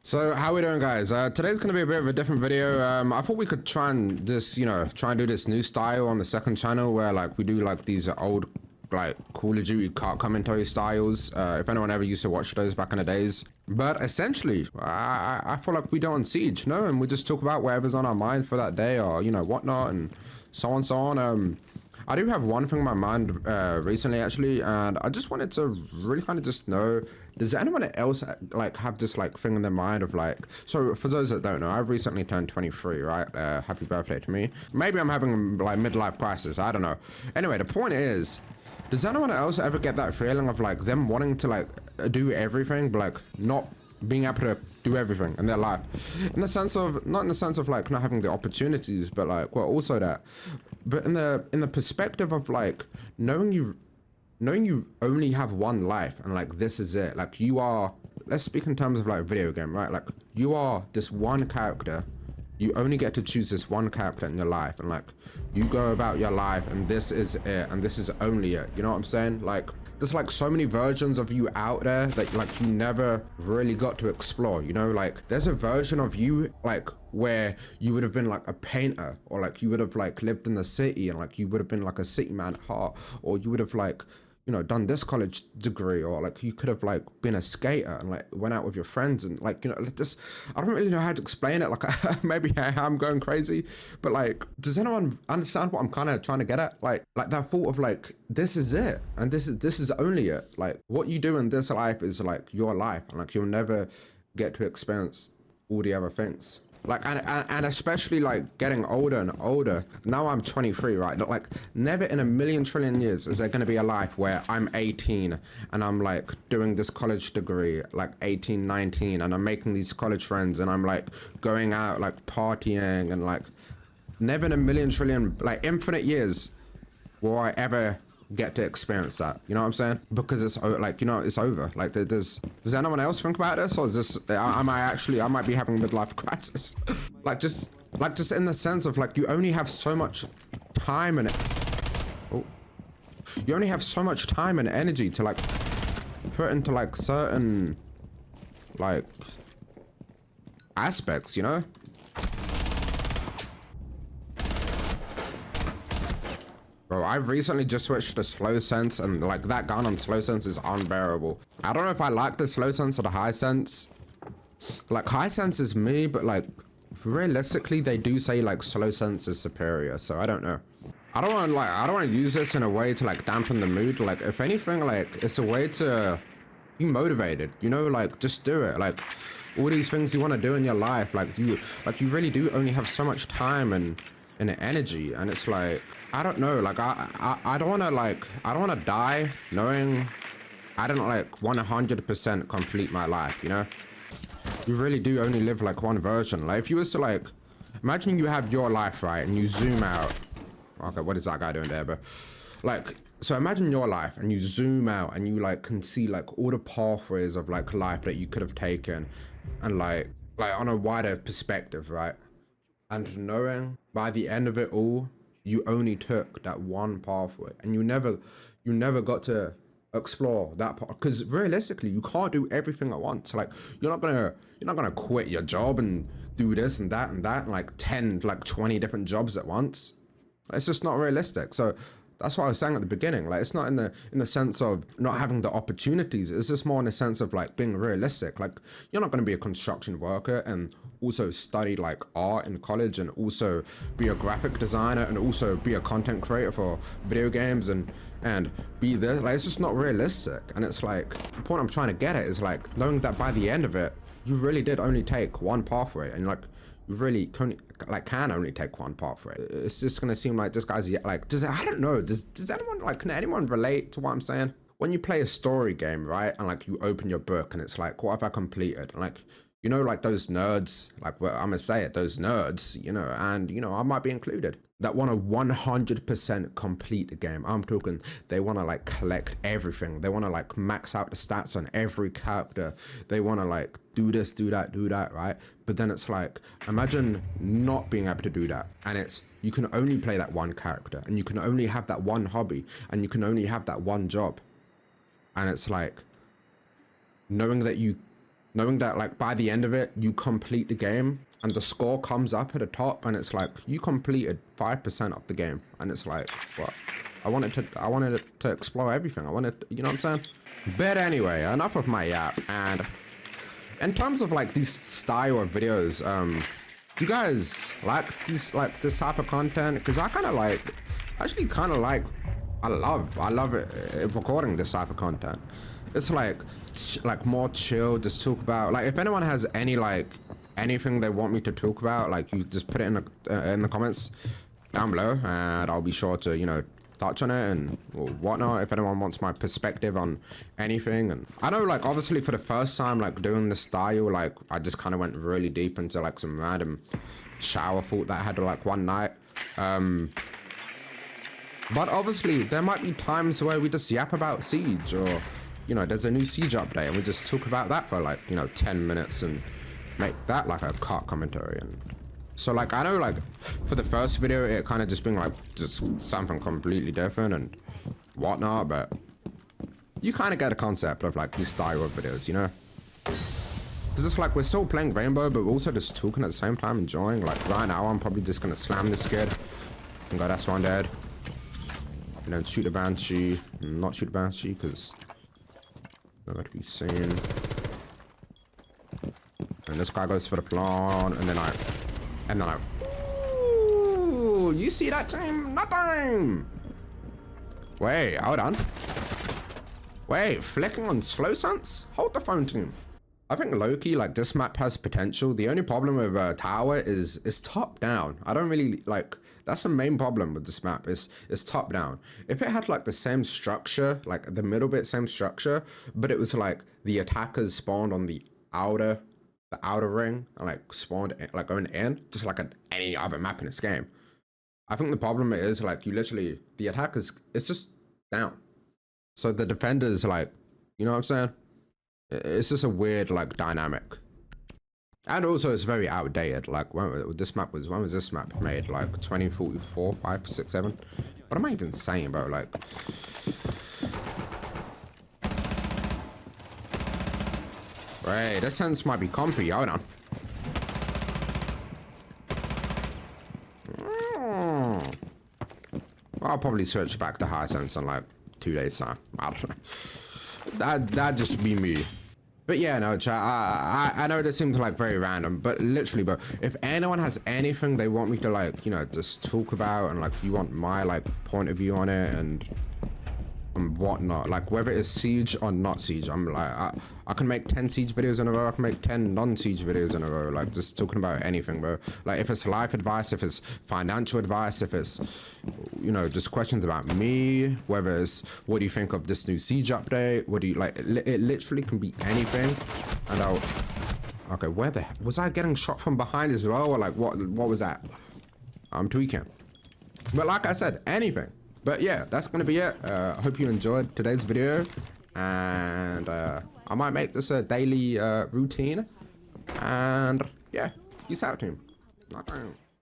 So how we doing, guys? Today's gonna be a bit of a different video. I thought we could try and just, try and do this new style on the second channel where like we do like these old like Call of Duty commentary styles. If anyone ever used to watch those back in the days. But essentially, I feel like we do on Siege, no? And we just talk about whatever's on our mind for that day or, whatnot and so on. I do have one thing in my mind recently actually, and I just wanted to really kind of just know, does anyone else like have this like thing in their mind of like, so for those that don't know, I've recently turned 23, right? Happy birthday to me. Maybe I'm having like midlife crisis, I don't know. Anyway, the point is, does anyone else ever get that feeling of like them wanting to like do everything, but like not being able to do everything in their life, in the sense of, not in the sense of like not having the opportunities, but like, well, also that, but in the perspective of like knowing you only have one life and like this is it, like you are, let's speak in terms of like video game, right? Like you are this one character, you only get to choose this one character in your life, and like you go about your life and this is it and this is only it, you know what I'm saying? Like there's like so many versions of you out there that like you never really got to explore, like there's a version of you like where you would have been like a painter, or like you would have like lived in the city and like you would have been like a city man at heart, or you would have like done this college degree, or like you could have like been a skater and like went out with your friends and like, this, I don't really know how to explain it. Like maybe I'm going crazy, but like, does anyone understand what I'm kind of trying to get at? Like that thought of like, this is it. And this is only it. Like what you do in this life is like your life, and like you'll never get to experience all the other things. Like, and especially like getting older and older. Now I'm 23, right? Like never in a million trillion years is there gonna be a life where I'm 18 and I'm like doing this college degree, like 18, 19, and I'm making these college friends and I'm like going out, like partying, and like never in a million trillion, like infinite years will I ever get to experience that, you know what I'm saying? Because it's like, it's over. Like does anyone else think about this, or is this, I might be having a midlife crisis? like just in the sense of like you only have so much time and you only have so much time and energy to like put into like certain like aspects, Bro, I've recently just switched to slow sense, and like that gun on slow sense is unbearable. I don't know if I like the slow sense or the high sense. Like high sense is me, but like realistically they do say like slow sense is superior, so I don't know. I don't want to use this in a way to like dampen the mood. Like if anything, like it's a way to be motivated, like just do it. Like all these things you want to do in your life, like you really do only have so much time and energy, and it's like, I don't know, like I don't want to die knowing I didn't like 100% complete my life, You really do only live like one version. Like if you was to like, imagine you have your life, right, and you zoom out. Okay, what is that guy doing there, bro? Like, so imagine your life and you zoom out and you like can see like all the pathways of like life that you could have taken, and like on a wider perspective, right? And knowing by the end of it all, you only took that one pathway, and you never got to explore that part, because realistically you can't do everything at once. Like you're not gonna quit your job and do this and that and like 10 like 20 different jobs at once. It's just not realistic. So that's what I was saying at the beginning. Like it's not in the sense of not having the opportunities. It's just more in the sense of like being realistic. Like you're not going to be a construction worker and also study like art in college, and also be a graphic designer, and also be a content creator for video games and be there. Like it's just not realistic. And it's like, the point I'm trying to get at is like knowing that by the end of it, you really did only take one pathway, and like you really can only take one pathway. It's just gonna seem like this guy's like, I don't know, does anyone like, can anyone relate to what I'm saying? When you play a story game, right, and like you open your book and it's like, what have I completed? And like, like those nerds, like, well, I'm gonna say it, those nerds, and I might be included, that want to 100% complete the game. I'm talking, they want to like collect everything. They want to like max out the stats on every character. They want to like do this, do that, right? But then it's like, imagine not being able to do that. And it's, you can only play that one character, and you can only have that one hobby, and you can only have that one job. And it's like, knowing that you knowing that like by the end of it, you complete the game and the score comes up at the top and it's like, you completed 5% of the game. And it's like, what? I wanted it to explore everything. I wanted, you know what I'm saying? But anyway, enough of my yap. And in terms of like these style of videos, you guys like this type of content? Because I kind of like, I love it recording this type of content. It's like more chill, just talk about, like, if anyone has any like anything they want me to talk about, like, you just put it in the comments down below, and I'll be sure to, you know, touch on it and whatnot if anyone wants my perspective on anything. And I know, like, obviously for the first time, like, doing the style, like, I just kind of went really deep into like some random shower thought that I had like one night. But obviously there might be times where we just yap about Siege, or, you know, there's a new Siege update and we just talk about that for like, you know, 10 minutes and make that like a cart commentary. And so, like, I know, like, for the first video, it kind of just being like just something completely different and whatnot, but you kind of get a concept of like these style of videos, you know? Because it's like we're still playing Rainbow, but we're also just talking at the same time, enjoying. Like, right now, I'm probably just gonna slam this kid. Oh god, that's one dead. And then shoot the Banshee. Not shoot the Banshee, because they're going to be seen. And this guy goes for the plant, and then I... Ooh, you see that time? Not time! Wait, hold on. Wait, flicking on slow sense? Hold the phone, team. I think low-key, like, this map has potential. The only problem with Tower is top down. I don't really, like, that's the main problem with this map, is top down. If it had like the same structure, like the middle bit, same structure, but it was like the attackers spawned on the outer ring and like spawned like going in, just like any other map in this game. I think the problem is like you literally, the attackers, it's just down. So the defenders, like, you know what I'm saying? It's just a weird like dynamic. And also it's very outdated. Like, when was this map made? Like 2044, 5, 6, 7? What am I even saying, bro? Like, right, this sense might be compy. Hold on. I'll probably switch back to high sense in like 2 days time. I don't know. That'd just be me. But yeah, no, chat, I know this seems like very random, but literally, bro, if anyone has anything they want me to, like, you know, just talk about, and like you want my like point of view on it and whatnot, like whether it's Siege or not Siege, I'm like, I can make 10 Siege videos in a row, I can make 10 non-Siege videos in a row, like just talking about anything, bro. Like if it's life advice, if it's financial advice, if it's, you know, just questions about me, whether it's what do you think of this new Siege update, what do you like, it literally can be anything. And okay, where the heck was I getting shot from behind as well, or like what was that? I'm tweaking. But like I said, anything. But yeah, that's gonna be it. I hope you enjoyed today's video, and I might make this a daily routine. And yeah, peace out, team. Not